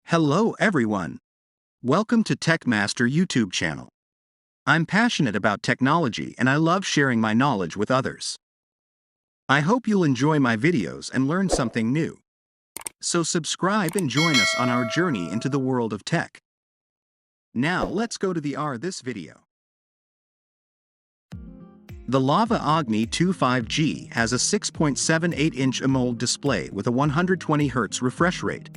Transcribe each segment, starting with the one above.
Hello everyone. Welcome to TechMaster YouTube channel. I'm passionate about technology and I love sharing my knowledge with others. I hope you'll enjoy my videos and learn something new. So subscribe and join us on our journey into the world of tech. Now let's go to this video. The Lava Agni 25G has a 6.78-inch AMOLED display with a 120Hz refresh rate.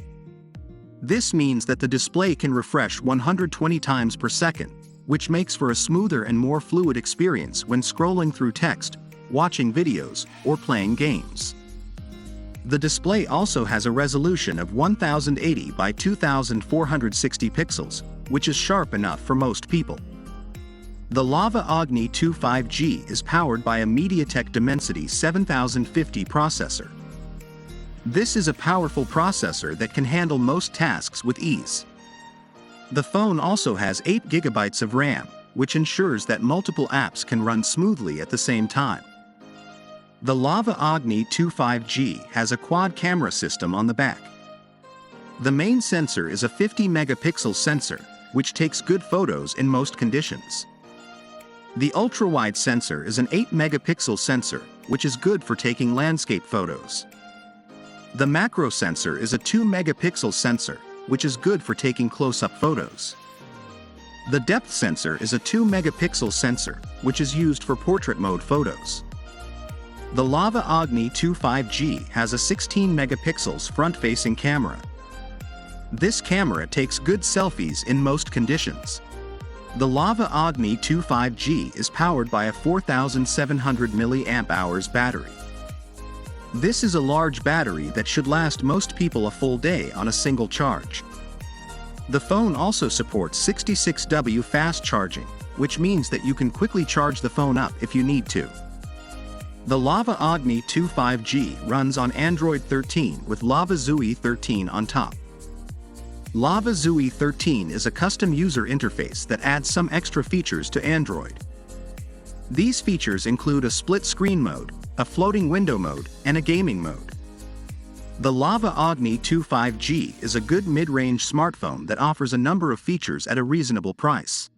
This means that the display can refresh 120 times per second, which makes for a smoother and more fluid experience when scrolling through text, watching videos, or playing games. The display also has a resolution of 1080 by 2460 pixels, which is sharp enough for most people. The Lava Agni 25G is powered by a MediaTek Dimensity 7050 processor. This is a powerful processor that can handle most tasks with ease. The phone also has 8 GB of RAM, which ensures that multiple apps can run smoothly at the same time. The Lava Agni 25G has a quad camera system on the back. The main sensor is a 50-megapixel sensor, which takes good photos in most conditions. The ultrawide sensor is an 8-megapixel sensor, which is good for taking landscape photos. The macro sensor is a 2-megapixel sensor, which is good for taking close-up photos. The depth sensor is a 2-megapixel sensor, which is used for portrait mode photos. The Lava Agni 25G has a 16-megapixels front-facing camera. This camera takes good selfies in most conditions. The Lava Agni 25G is powered by a 4700 mAh battery. This is a large battery that should last most people a full day on a single charge. The phone also supports 66W fast charging, which means that you can quickly charge the phone up if you need to. The Lava Agni 25G runs on Android 13 with Lava Zui 13 on top. Lava Zui 13 is a custom user interface that adds some extra features to Android. These features include a split screen mode, a floating window mode, and a gaming mode. The Lava Agni 25G is a good mid-range smartphone that offers a number of features at a reasonable price.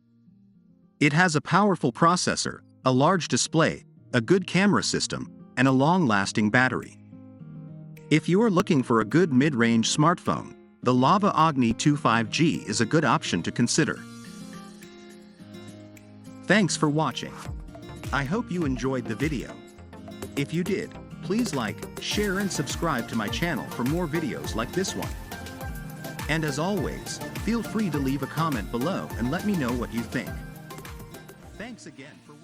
It has a powerful processor, a large display, a good camera system, and a long-lasting battery. If you are looking for a good mid-range smartphone, the Lava Agni 25G is a good option to consider. Thanks for watching. I hope you enjoyed the video. If you did, please like, share and subscribe to my channel for more videos like this one. And as always, feel free to leave a comment below and let me know what you think. Thanks again for watching.